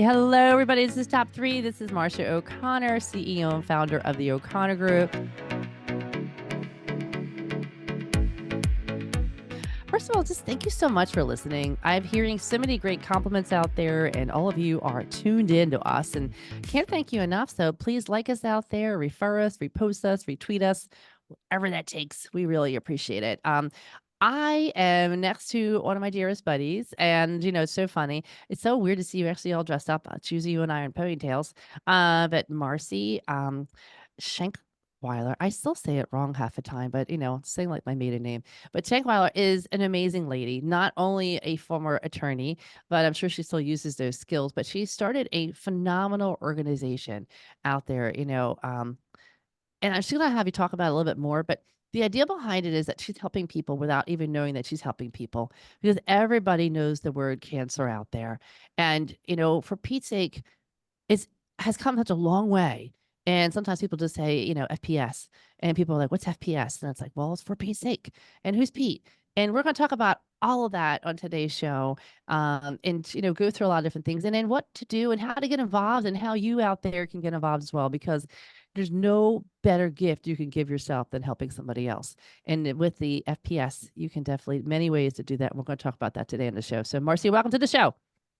Hello, everybody. This is Top 3. This is Marcia O'Connor, CEO and founder of the O'Connor Group. First of all, just thank you so much for listening. I'm hearing so many great compliments out there, and all of you are tuned in to us, and can't thank you enough. So please like us out there, refer us, repost us, retweet us, whatever that takes. We really appreciate it. I am next to one of my dearest buddies, and it's so funny. It's so weird to see you actually all dressed up. It's usually you and I are in ponytails. But Marci, Schankweiler, I still say it wrong half the time, but it's saying like my maiden name. But Schankweiler is an amazing lady, not only a former attorney, but I'm sure she still uses those skills. But she started a phenomenal organization out there, and I'm still gonna have you talk about it a little bit more, but the idea behind it is that she's helping people without even knowing that she's helping people, because everybody knows the word cancer out there. And, for Pete's sake, it's has come such a long way. And sometimes people just say, FPS, and people are like, "What's FPS?" And it's like, "Well, it's for Pete's sake." And who's Pete? And we're going to talk about all of that on today's show, and go through a lot of different things, and then what to do and how to get involved, and how you out there can get involved as well, because there's no better gift you can give yourself than helping somebody else. And with the FPS, you can definitely many ways to do that. And we're going to talk about that today on the show. So, Marcy, welcome to the show.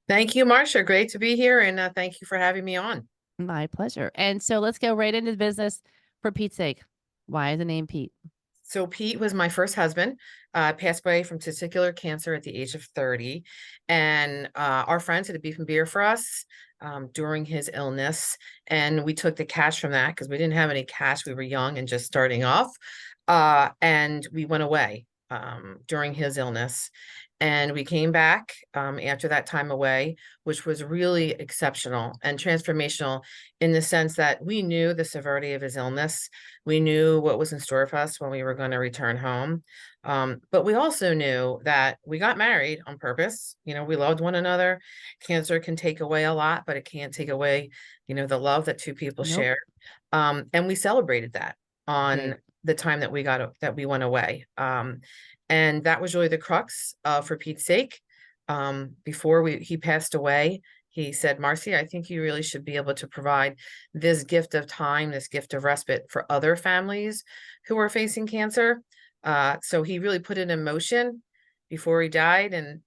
Thank you, Marcia. Great to be here, and thank you for having me on. My pleasure. And so let's go right into the business. For Pete's sake, why the name Pete? So Pete was my first husband, passed away from testicular cancer at the age of 30. And our friends had a beef and beer for us during his illness. And we took the cash from that because we didn't have any cash. We were young and just starting off. And we went away during his illness. And we came back after that time away, which was really exceptional and transformational in the sense that we knew the severity of his illness. We knew what was in store for us when we were going to return home. But we also knew that we got married on purpose. We loved one another. Cancer can take away a lot, but it can't take away, the love that two people Nope. share. And we celebrated that on Great. the time that we went away. And that was really the crux for Pete's sake. Before he passed away, he said, "Marci, I think you really should be able to provide this gift of time, this gift of respite for other families who are facing cancer." So he really put it in motion before he died, and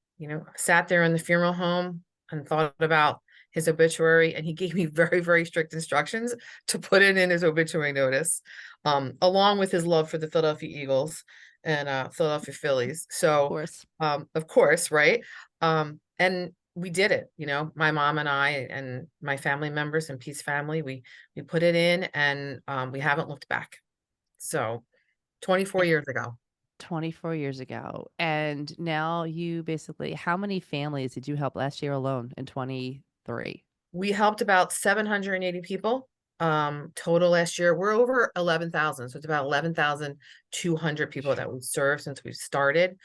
sat there in the funeral home and thought about his obituary, and he gave me very, very strict instructions to put it in his obituary notice, along with his love for the Philadelphia Eagles and Philadelphia Phillies. Of So, course. of course, right? And we did it. My mom and I and my family members and Pete's family, we put it in, and we haven't looked back. So, 24 And years ago. 24 years ago. And now you basically, how many families did you help last year alone in 23? We helped about 780 people total last year. We're over 11,000. So it's about 11,200 people that we've served since we've started.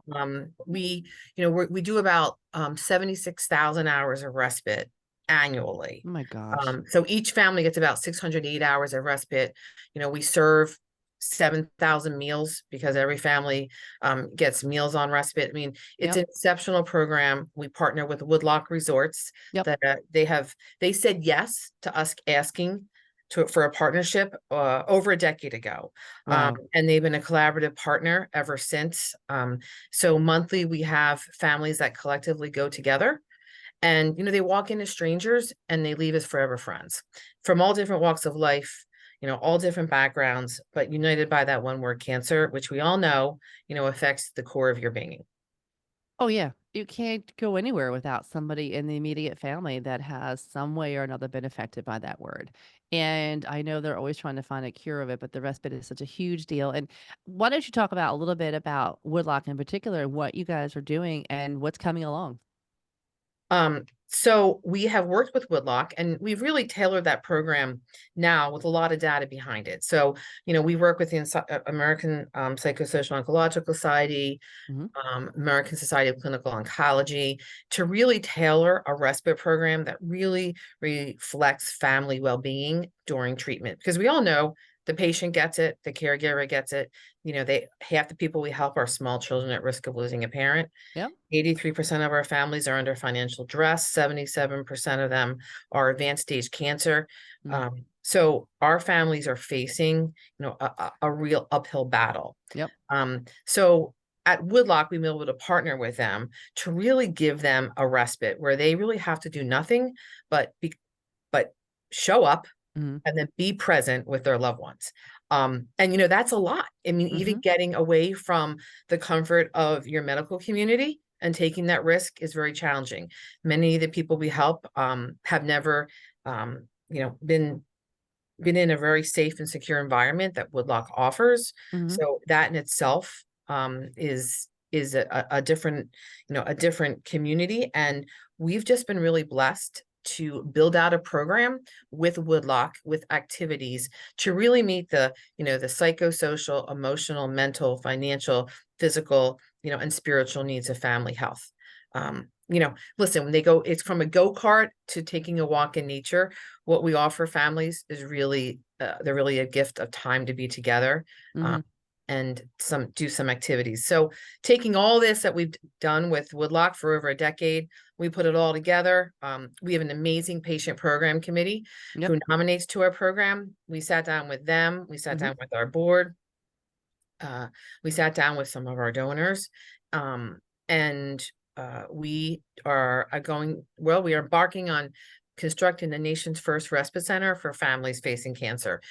Wow. We do about 76,000 hours of respite annually. Oh my gosh. So each family gets about 608 hours of respite. We serve 7,000 meals because every family gets meals on respite. I mean, it's Yep. an exceptional program. We partner with Woodlock Resorts Yep. that they said yes to us asking for a partnership over a decade ago. Wow. And they've been a collaborative partner ever since. So monthly, we have families that collectively go together. And, they walk in as strangers and they leave as forever friends from all different walks of life, all different backgrounds, but united by that one word, cancer, which we all know, affects the core of your being. Oh, yeah. You can't go anywhere without somebody in the immediate family that has some way or another been affected by that word. And I know they're always trying to find a cure of it, but the respite is such a huge deal. And why don't you talk about a little bit about Woodlock in particular, what you guys are doing and what's coming along? So we have worked with Woodlock, and we've really tailored that program now with a lot of data behind it. So, we work with the American Psychosocial Oncological Society, Hmm. American Society of Clinical Oncology, to really tailor a respite program that really reflects family well-being during treatment. Because we all know the patient gets it, the caregiver gets it. They half the people we help are small children at risk of losing a parent. Yep. 83% of our families are under financial duress. 77% of them are advanced stage cancer. Mm. So our families are facing, a real uphill battle. Yep. So at Woodlock, we've been able to partner with them to really give them a respite where they really have to do nothing but but show up Mhm. and then be present with their loved ones. And that's a lot. I mean, even Mhm. getting away from the comfort of your medical community and taking that risk is very challenging. Many of the people we help have never, been in a very safe and secure environment that Woodlock offers. Mhm. So that in itself is a different, a different community. And we've just been really blessed to build out a program with Woodlock with activities to really meet the psychosocial, emotional, mental, financial, physical, and spiritual needs of family health. Listen, when they go, it's from a go-kart to taking a walk in nature. What we offer families is really, they're really a gift of time to be together, Mhm. and do some activities. So taking all this that we've done with Woodlock for over a decade, we put it all together. We have an amazing patient program committee Yep. who nominates to our program. We sat down with them. We sat Mhm. down with our board. Uh, we sat down with some of our donors, and we are we are embarking on constructing the nation's first respite center for families facing cancer,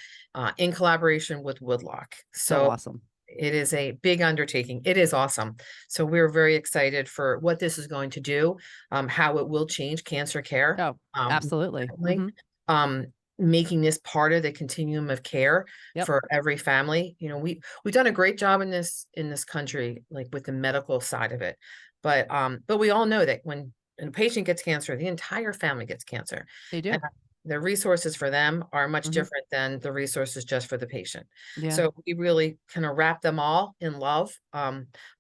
in collaboration with Woodlock. So So awesome. it is a big undertaking. It is awesome. So we're very excited for what this is going to do, how it will change cancer care, Oh, absolutely. definitely, Mhm. um, making this part of the continuum of care Yep. for every family. We've done a great job in this country, like with the medical side of it. But we all know that when a patient gets cancer, the entire family gets cancer. They And do. the resources for them are much Mhm. different than the resources just for the patient. Yeah. So we really kind of wrap them all in love,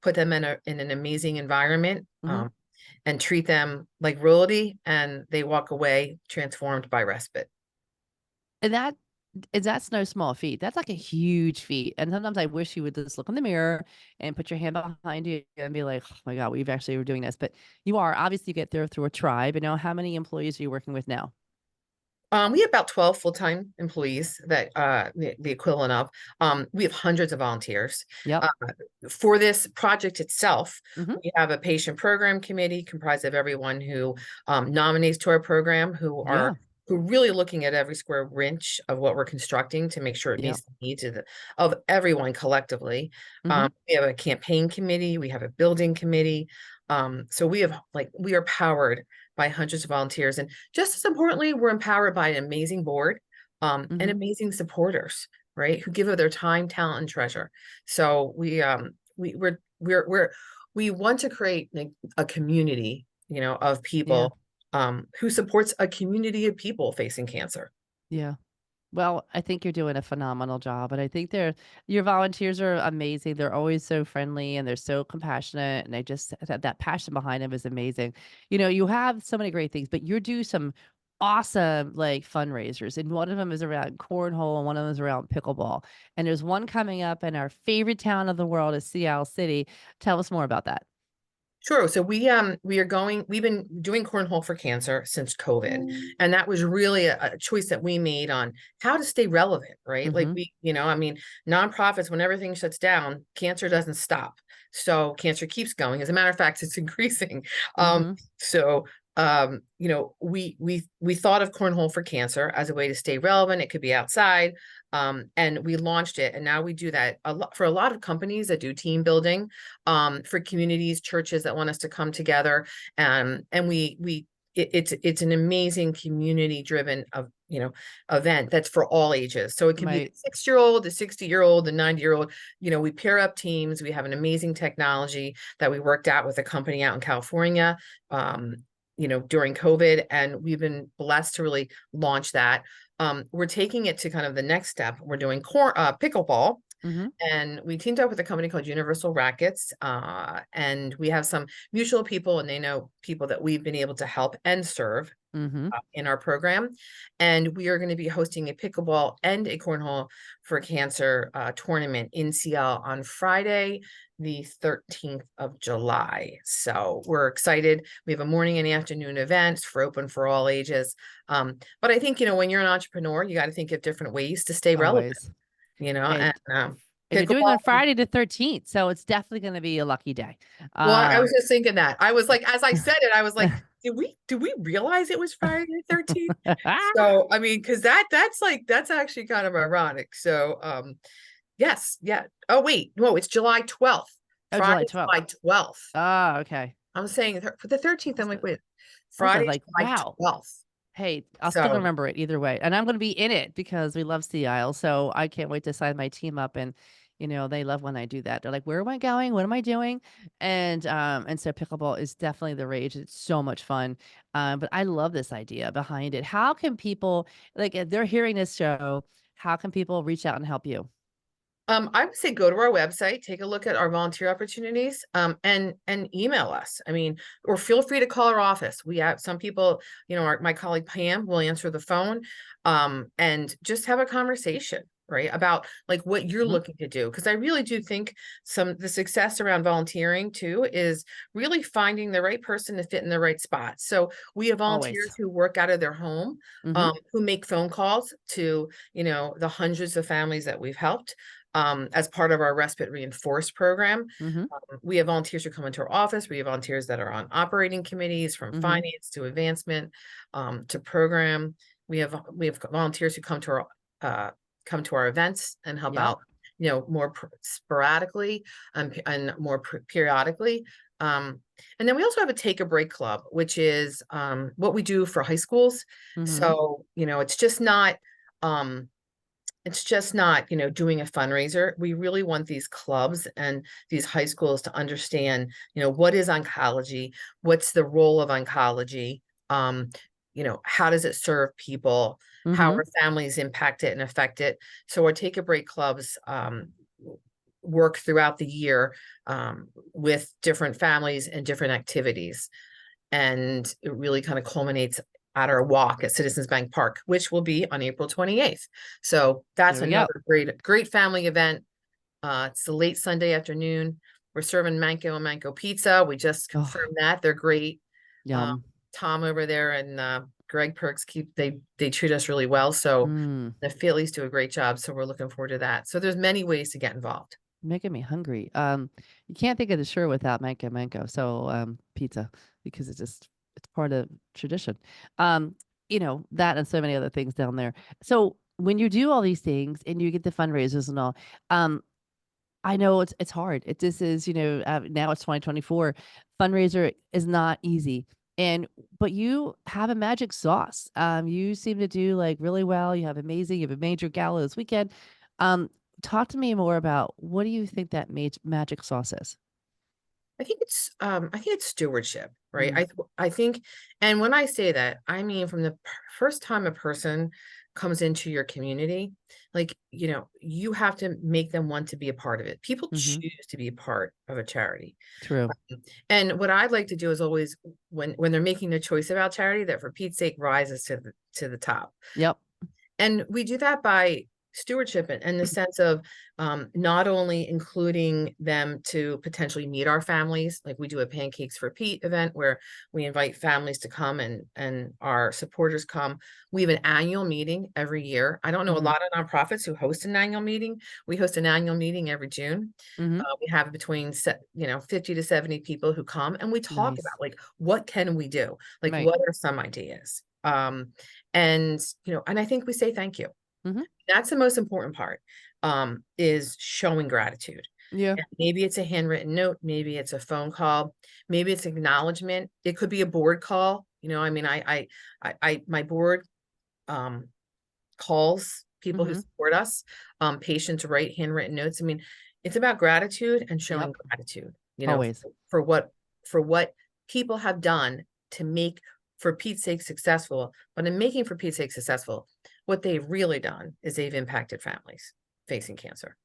put them in an amazing environment, Mhm. and treat them like royalty, and they walk away transformed by respite. And that's no small feat. That's like a huge feat. And sometimes I wish you would just look in the mirror and put your hand behind you and be like, "Oh my God, we've actually were doing this." But you are obviously you get there through a tribe. And now how many employees are you working with now? We have about 12 full-time employees that the equivalent of. We have hundreds of volunteers. Yep. Uh, for this project itself, Mhm. we have a patient program committee comprised of everyone who nominates to our program, Yeah. who really looking at every square inch of what we're constructing to make sure it Yep. meets the needs of everyone collectively. Mhm. We have a campaign committee, we have a building committee. So we are powered by hundreds of volunteers. And just as importantly, we're empowered by an amazing board, and Mhm. amazing supporters, right? Who give of their time, talent, and treasure. So we want to create like a community, of Yeah. people, who supports a community of people facing cancer. Yeah. Well, I think you're doing a phenomenal job, and I think your volunteers are amazing. They're always so friendly and they're so compassionate, and they just that passion behind them is amazing. You have so many great things, but you do some awesome like fundraisers, and one of them is around cornhole, and one of them is around pickleball. And there's one coming up in our favorite town of the world is Seattle City. Tell us more about that. Sure. So we've been doing cornhole for cancer since COVID. And that was really a choice that we made on how to stay relevant, right? Like Mm-hmm. I mean, nonprofits, when everything shuts down, cancer doesn't stop. So cancer keeps going. As a matter of fact, it's increasing. Um, Mm-hmm. so we thought of cornhole for cancer as a way to stay relevant. It could be outside. And we launched it. And now we do that a lot for a lot of companies that do team building, for communities, churches that want us to come together. And it's an amazing community driven event that's for all ages. So it can be the Right. 6-year-old, the 60-year-old, the 90-year-old. We pair up teams. We have an amazing technology that we worked out with a company out in California, during COVID, and we've been blessed to really launch that. We're taking it to kind of the next step. We're doing pickleball Mhm. And we teamed up with a company called Universal Rackets. And we have some mutual people, and they know people that we've been able to help and serve Mhm. in our program. And we are going to be hosting a pickleball and a cornhole for cancer tournament in Seattle on Friday, the 13th of July. So we're excited. We have a morning and afternoon events for open for all ages. But I think, when you're an entrepreneur, you got to think of different ways to stay relevant, Always. and And and you're doing on pickleball. Friday the 13th, so it's definitely gonna be a lucky day. Well, I Um was just thinking that. I was like, as I said it, I was like, did we realize it was Friday the 13th? So, I mean, because that's actually kind of ironic. So, yes, yeah. Oh, wait, no, it's July 12th. Oh, Friday, July 12th. July 12th. Oh, okay. I'm saying for the 13th. I'm That's like, good. wait, Also, Friday, like, July wow. 12th. Hey, I'll still So, remember it either way, and I'm gonna be in it because we love Sea Isle, so I can't wait to sign my team up, and, they love when I do that. They're like, "Where am I going? What am I doing?" And so pickleball is definitely the rage. It's so much fun, but I love this idea behind it. How can people like, if they're hearing this show, how can people reach out and help you? I would say go to our website, take a look at our volunteer opportunities, and email us. I mean, or feel free to call our office. We have some people, my colleague Pam will answer the phone, and just have a conversation, right, about like what you're Mhm. looking to do. Because I really do think the success around volunteering too is really finding the right person to fit in the right spot. So we have Always. volunteers who work out of their home, Mhm. who make phone calls to, the hundreds of families that we've helped as part of our Respite Reinforced program. Mhm. We have volunteers who come into our office. We have volunteers that are on operating committees, from Mhm. finance to advancement, to program. We have volunteers who uh, come to our events and help Yep. out, more sporadically and more periodically. Um, and then we also have a take a break club, which is what we do for high schools. Mhm. So, um, it's just not, doing a fundraiser. We really want these clubs and these high schools to understand, what is oncology? What's the role of oncology? Um, how does it serve people? How Mhm. are families impacted and affected? So our take a break clubs work throughout the year with different families and different activities. And it really kind of culminates at our walk at Citizens Bank Park, which will be on April 28th. So There that's we go. another great family event. It's the late Sunday afternoon. We're serving Manco and Manco pizza. We just Oh, confirmed that. They're great. Uh, yum. Tom over there and Greg Perks they treat us really well. So Mm. the Phillies do a great job. So we're looking forward to that. So there's many ways to get involved. Making me hungry. You can't think of the shore without mango mango. So, pizza because it's part of tradition. Um, that and so many other things down there. So when you do all these things and you get the fundraisers and all, um, I know it's hard. This is, now it's 2024. Fundraiser is not easy. But you have a magic sauce. You seem to do like really well. You have amazing. You have a major gala this weekend. Um, Talk to me more about what do you think that magic sauce is? I think it's stewardship, right? Mm, I think, and when I say that, I mean from the first time a person comes into your community, like, you have to make them want to be a part of it. People mm-hmm. choose to be a part of a charity. True. And what I'd like to do is always, when they're making the choice about charity, that for Pete's sake rises to the top. Yep. And we do that by stewardship in the sense of not only including them to potentially meet our families, like we do a Pancakes for Pete event where we invite families to come and our supporters come. We have an annual meeting every year. I don't know a Mm-hmm. lot of nonprofits who host an annual meeting. We host an annual meeting every June. Mm-hmm. We have between 50 to 70 people who come, and we talk about Nice. like what can we do? Like Right. what are some ideas? And I think we say thank you. Mm-hmm. That's the most important part, is showing gratitude. Yeah. And maybe it's a handwritten note, maybe it's a phone call, maybe it's acknowledgement. It could be a board call. I mean, my board um, calls people who Mm-hmm. support us. Patients write handwritten notes. I mean, it's about gratitude and showing Yep. gratitude. Always. For what people have done to make for Pete's sake successful. But in making for Pete's sake successful, what they've really done is they've impacted families facing cancer.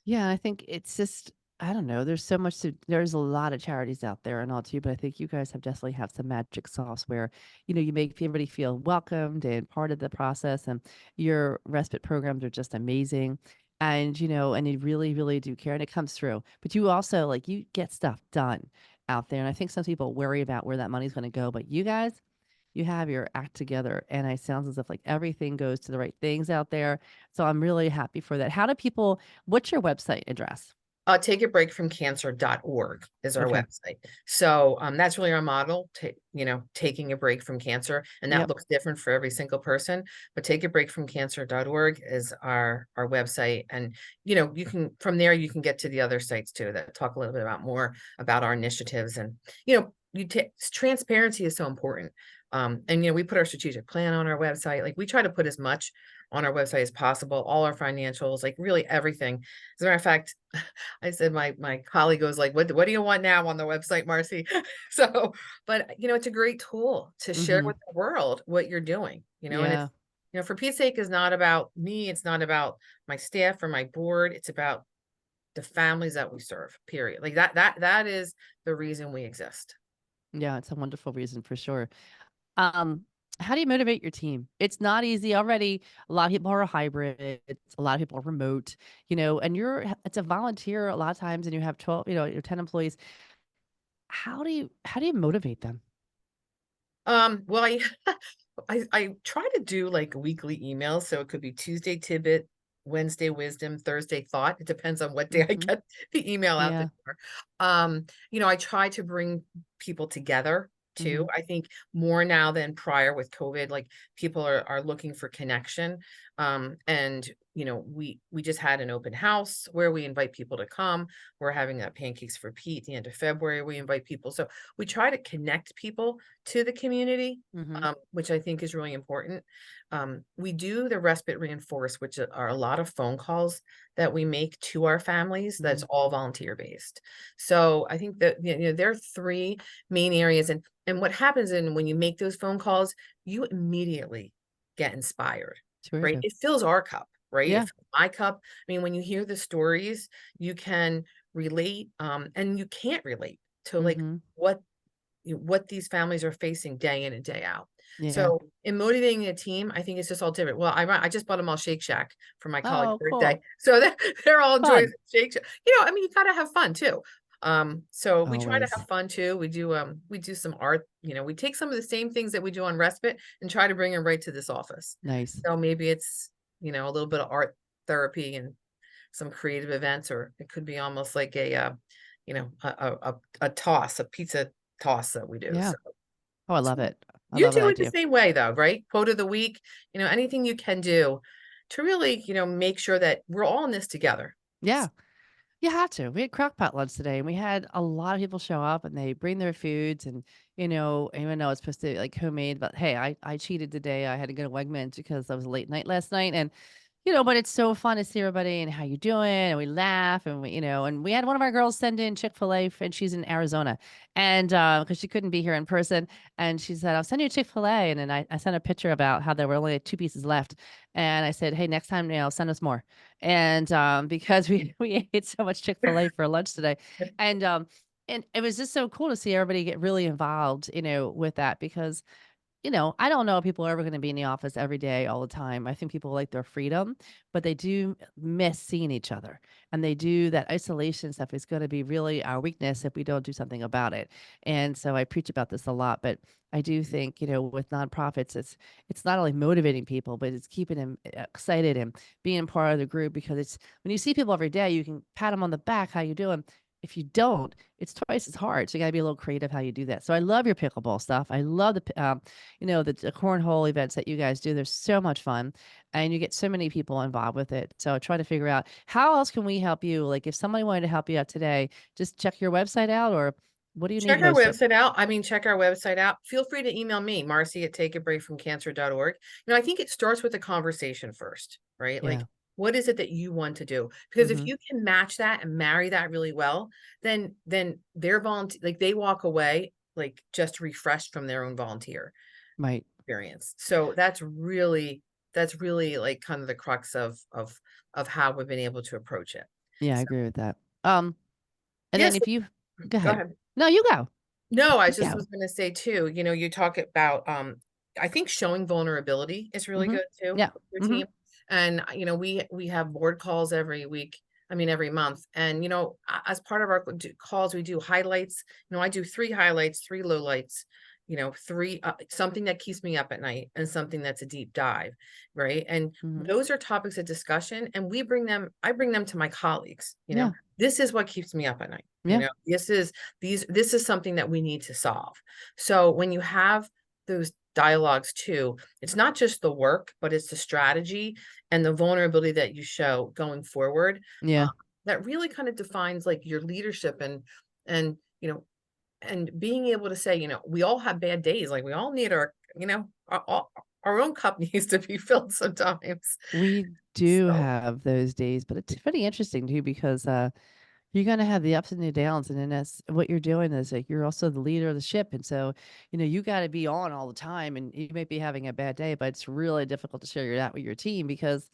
Yeah, I think it's just I don't know, there's a lot of charities out there and all too, but I think you guys definitely have some magic sauce where, you make everybody feel welcomed and part of the process, and your respite programs are just amazing. And, and you really, really do care, and it comes through. But you also, like, you get stuff done out there, and I think some people worry about where that money's gonna go, but you guys, you have your act together, and it sounds as if, like, everything goes to the right things out there, so I'm really happy for that. How do people What's your website address? Takeabreakfromcancer.org is our Okay. website. So that's really our model, taking a break from cancer. And that Yep. looks different for every single person. But takeabreakfromcancer.org is our website. And you can from there you can get to the other sites too that talk a little bit about more about our initiatives. And transparency is so important. And we put our strategic plan on our website. Like we try to put as much on our website as possible, all our financials, like really everything. As a matter of fact, I said my colleague goes like, "What do you want now on the website, Marcy?" So, but it's a great tool to share Mhm. with the world what you're doing, and it's Yeah. for Pete's sake is not about me, it's not about my staff or my board, it's about the families that we serve, period. Like that is the reason we exist. Yeah, it's a wonderful reason for sure. Um, how do you motivate your team? It's not easy already. A lot of people are hybrid. A lot of people are remote, and it's a volunteer a lot of times, and you have 12, your 10 employees. How do you motivate them? Well, I try to do like weekly emails, so it could be Tuesday tidbit, Wednesday wisdom, Thursday thought. It depends on what day I Mhm. get the email out the Yeah. door. I try to bring people together too. Mhm. I think more now than prior with COVID, like people are looking for connection. And we just had an open house where we invite people to come. We're having a pancakes for Pete the end of February. We invite people. So we try to connect people to the community, Mhm. which I think is really important. We do the respite reinforce, which are a lot of phone calls that we make to our families. That's Mhm. all volunteer based. So I think that there are three main areas, and what happens when you make those phone calls, you immediately get inspired, Sure right? do. It fills our cup, right? It Yeah. fills my cup. I mean, when you hear the stories, you can relate, and you can't relate to like Mhm. what what these families are facing day in and day out. Yeah. So in motivating a team, I think it's just all different. Well, I just bought them all Shake Shack for my colleague's Oh, birthday. cool. So they're all enjoying Fun. Shake Shack. I mean, you gotta have fun too. So we try to Always. have fun too. We do some art, we take some of the same things that we do on respite and try to bring them right to this office. Nice. So maybe it's, a little bit of art therapy and some creative events, or it could be almost like a toss, a pizza toss that we do. Yeah. So Oh, I love it. I you love that do it the idea. same way though, right? Quote of the week, anything you can do to really, make sure that we're all in this together. Yeah. You have to. We had crock-pot lunch today, and we had a lot of people show up, and they bring their foods, and, even though it's supposed to be, like, homemade, but, hey, I cheated today. I had to go to Wegmans because I was late night last night, and but it's so fun to see everybody and how you doing, and we laugh, and we had one of our girls send in Chick-fil-A, and she's in Arizona, and, because she couldn't be here in person, and she said, "I'll send you Chick-fil-A," and then I sent a picture about how there were only like 2 pieces left, and I said, "Hey, next time, send us more," and, because we we ate so much Chick-fil-A for lunch today, and, um, and it was just so cool to see everybody get really involved, with that because I don't know if people are ever going to be in the office every day all the time. I think people like their freedom, but they do miss seeing each other. And they do that isolation stuff is going to be really our weakness if we don't do something about it. And so I preach about this a lot, but I do think, with nonprofits, it's not only motivating people, but it's keeping them excited and being part of the group because it's when you see people every day, you can pat them on the back, how you doing? If you don't, it's twice as hard. So you got to be a little creative how you do that. So I love your pickleball stuff. I love the cornhole events that you guys do. They're so much fun, and you get so many people involved with it. So try to figure out how else can we help you. Like if somebody wanted to help you out today, just check your website out, or what do you need Check our most of? website out. I mean, check our website out. Feel free to email me, Marcy at takeabreakfromcancer.org. I think it starts with a conversation first, right? Like, Yeah. what is it that you want to do? Because if Hmm. you can match that and marry that really well, then they're volunteer, like they walk away like just refreshed from their own volunteer Right. experience. So that's really like kind of the crux of how we've been able to approach it. Yeah, I agree with that. Um, and then Yes. if you go Go ahead. ahead. No, you go. No, I You just go. was gonna say too, you talk about, I think showing vulnerability is really Mhm. good too Yeah. with your Mhm. team. And, we have board calls every week, I mean, every month. And, as part of our calls, we do highlights. I do 3 highlights, 3 lowlights, 3, something that keeps me up at night and something that's a deep dive, right? And Mhm. those are topics of discussion, and I bring them to my colleagues. Yeah. This is what keeps me up at night. Yeah. This is something that we need to solve. So when you have those dialogues too, it's not just the work, but it's the strategy and the vulnerability that you show going forward. uh, Yeah. that really kind of defines like your leadership, and and being able to say, we all have bad days. Like we all need our own cup needs to be filled sometimes. We do So, have those days, but it's pretty interesting too because you're gonna have the ups and the downs, and then that's what you're doing is like you're also the leader of the ship, and so you got to be on all the time, and you may be having a bad day, but it's really difficult to share that with your team because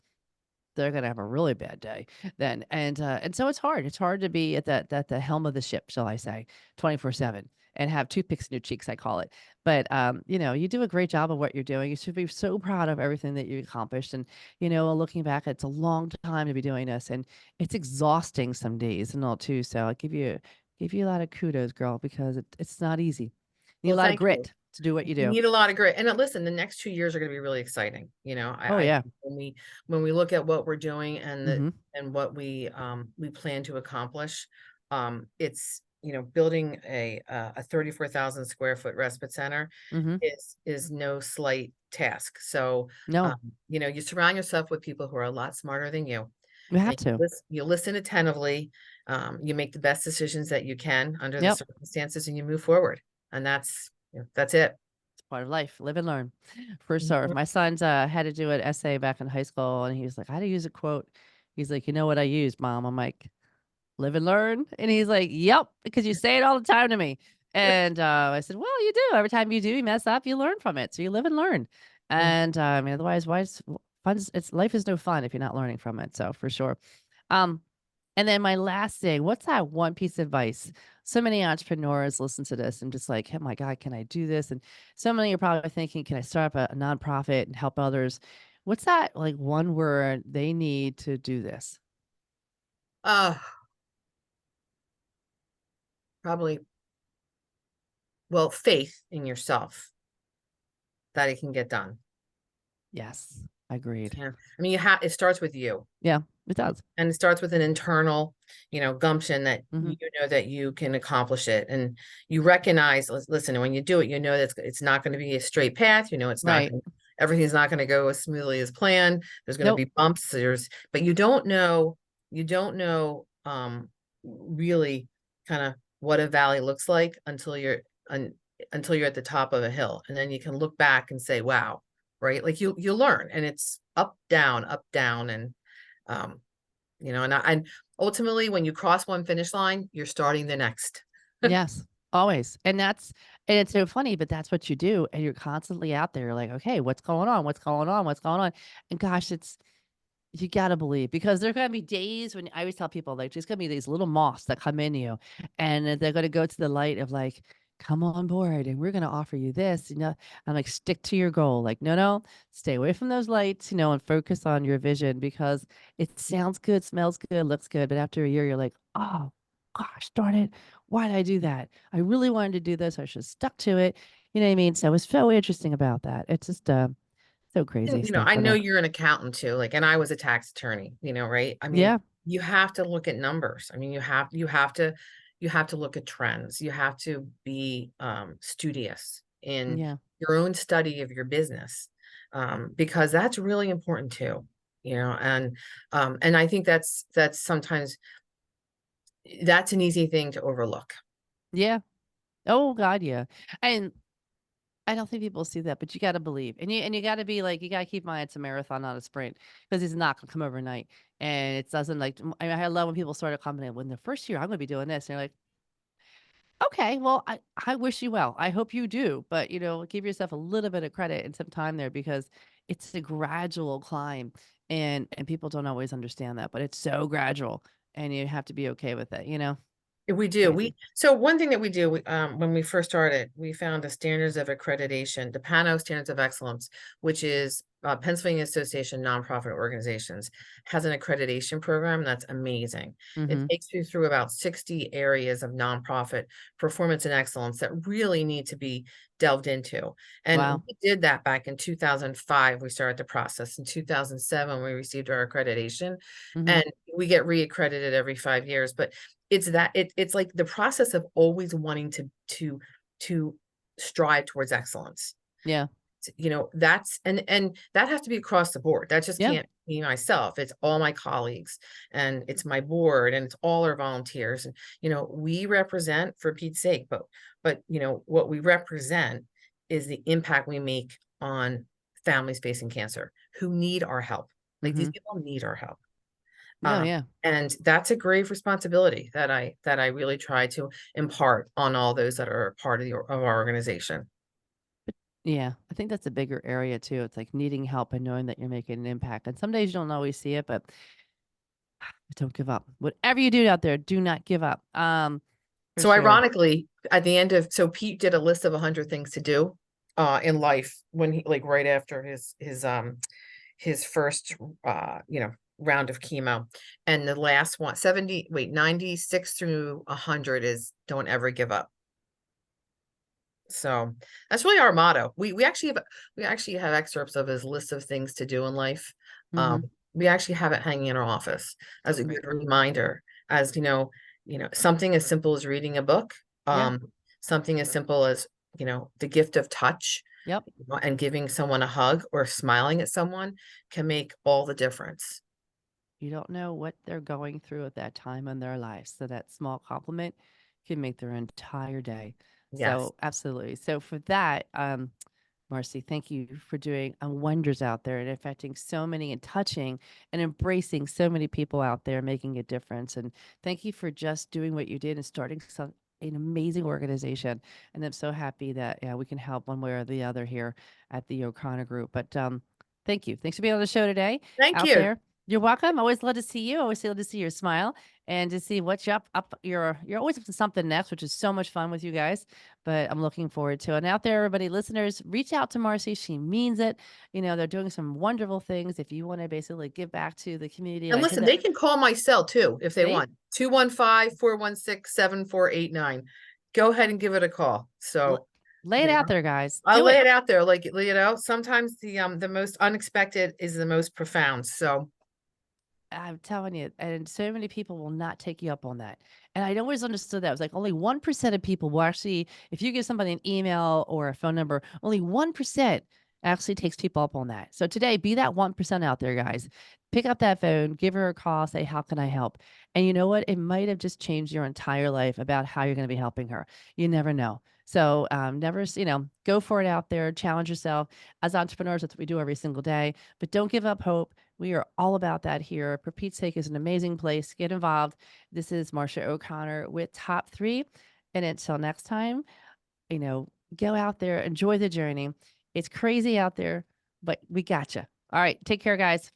they're gonna have a really bad day then, and so it's hard. It's hard to be at the helm of the ship, shall I say, 24/7 and have toothpicks in your cheeks, I call it. But you do a great job of what you're doing. You should be so proud of everything that you accomplished. And looking back, it's a long time to be doing this, and it's exhausting some days and all too. So I give you a lot of kudos, girl, because it's not easy. You need a well, lot of thank you. grit to do what you You do. need a lot of grit. And listen, the next 2 years are gonna be really exciting. Oh I yeah. think when we look at what we're doing Hmm. and what we plan to accomplish, it's, building a 34,000 square foot respite center Hmm. is no slight task. So, No, you surround yourself with people who are a lot smarter than you, we have and to. you listen attentively, you make the best decisions that you can under the Yep. circumstances, and you move forward. And that's it. Part of life, live and learn, for sure. Mhm. My son's had to do an essay back in high school, and he was like, "How to use a quote?" He's like, "You know what I use, mom?" I'm like, "Live and learn," and he's like, "Yep, because you say it all the time to me." And I said, "Well, you do. Every time you do, you mess up, you learn from it. So you live and learn." Mm. And I mean, otherwise, why is fun? It's life is no fun if you're not learning from it. So for sure. Um, and then my last thing, what's that one piece of advice? So many entrepreneurs listen to this and just like, oh my God, can I do this? And so many are probably thinking, can I start up a nonprofit and help others? What's that like one word they need to do this? Uh, Probably, well, faith in yourself that it can get done. Yes, agreed. Yeah. I mean, it starts with you. Yeah, it does. And it starts with an internal, gumption that Hmm. you know that you can accomplish it. And you recognize, listen, when you do it, that it's not going to be a straight path. Right. Everything's not going to go as smoothly as planned. There's going to Nope. be bumps. But you don't know, really kind of what a valley looks like un, until you're at the top of a hill. And then you can look back and say, wow, right? Like you learn, and it's up, down. Um, and ultimately, when you cross one finish line, you're starting the next. Yes, always. And it's so funny, but that's what you do. And you're constantly out there like, okay, what's going on? What's going on? What's going on? And gosh, you gotta believe because there are gonna be days when I always tell people, like, there's gonna be these little moths that come in you, and they're gonna go to the light of like, "Come on board, and we're gonna offer you this," I'm like, "Stick to your goal." Like, "No, no, stay away from those lights, and focus on your vision because it sounds good, smells good, looks good, but after a year, you're like, oh gosh darn it, why did I do that? I really wanted to do this. I should have stuck to it." You know what I mean? So it's so interesting about that. It's just so crazy And, stuff, I but know you're an accountant too, like, and I was a tax attorney, right? I mean, yeah, you have to look at numbers. I mean, you have to look at trends. You have to be studious in yeah. your own study of your business, because that's really important too. And I think that's sometimes that's an easy thing to overlook. Yeah. Oh god, yeah. And I don't think people see that, but you gotta believe. And you gotta be like, you gotta keep in mind it's a marathon, not a sprint, because it's not gonna come overnight. And it doesn't like I mean, I love when people start a company, when the first year I'm gonna be doing this, and you're like, okay, well, I wish you well. I hope you do. But give yourself a little bit of credit and some time there because it's a gradual climb and people don't always understand that, but it's so gradual. and you have to be okay with it, you know? We do. Crazy. So one thing that we do, when we first started, we found the standards of accreditation, the PANO Standards of Excellence, which is Pennsylvania Association Nonprofit Organizations, has an accreditation program that's amazing. It Mhm. takes you through about 60 areas of nonprofit performance and excellence that really need to be delved into. And Wow. we did that back in 2005. We started the process. In 2007, we received our accreditation, Mhm. and we get reaccredited every 5 years. But it's like the process of always wanting to strive towards excellence. Yeah. That's and that has to be across the board. That just Yeah. can't be myself. It's all my colleagues, and it's my board, and it's all our volunteers. And we represent, for Pete's sake, but what we represent is the impact we make on families facing cancer who need our help. Like, these Mhm. people need our help. No, Um, yeah. and that's a grave responsibility that I really try to impart on all those that are a part of our organization. Yeah, I think that's a bigger area too. It's like needing help and knowing that you're making an impact. And some days you don't always see it, but don't give up. Whatever you do out there, do not give up. For So sure. ironically, at the end of so Pete did a list of 100 things to do in life when he, like, right after his first round of chemo. And the last one, 96 through 100 is don't ever give up. So that's really our motto. We actually have excerpts of his list of things to do in life. Um, Mhm. we actually have it hanging in our office as a Right. good reminder, as something as simple as reading a book, Yeah. something as simple as the gift of touch, Yep. and giving someone a hug or smiling at someone can make all the difference. You don't know what they're going through at that time in their lives. So that small compliment can make their entire day. Yes. So absolutely. So for that, Marcy, thank you for doing wonders out there and affecting so many and touching and embracing so many people out there, making a difference. And thank you for just doing what you did and starting an amazing organization. And I'm so happy that we can help one way or the other here at the O'Connor Group. But thank you. Thanks for being on the show today Thank out you. there. You're welcome. Always love to see you. Always love to see your smile and to see what you're up. You're always up to something next, which is so much fun with you guys. But I'm looking forward to it. And out there, everybody, listeners, reach out to Marcy. She means it. They're doing some wonderful things. If you want to basically give back to the community, And like hit listen, that. they can call my cell too if they See, want. 215-416-7489. Go ahead and give it a call. L- So, lay it you out know, there, guys. I'll Do lay it. it out there. Like, sometimes the most unexpected is the most profound. So, I'm telling you, and so many people will not take you up on that. And I always understood that. It was like only 1% of people will actually, if you give somebody an email or a phone number, only 1% actually takes people up on that. So today, be that 1% out there, guys. Pick up that phone, give her a call, say, how can I help? And you know what? It might have just changed your entire life about how you're going to be helping her. You never know. So never, go for it out there, challenge yourself. As entrepreneurs, that's what we do every single day. But don't give up hope. We are all about that here. For Pete's Sake is an amazing place. Get involved. This is Marcia O'Connor with Top 3. And until next time, you know, go out there, enjoy the journey. It's crazy out there, but we got you. All right. Take care, guys.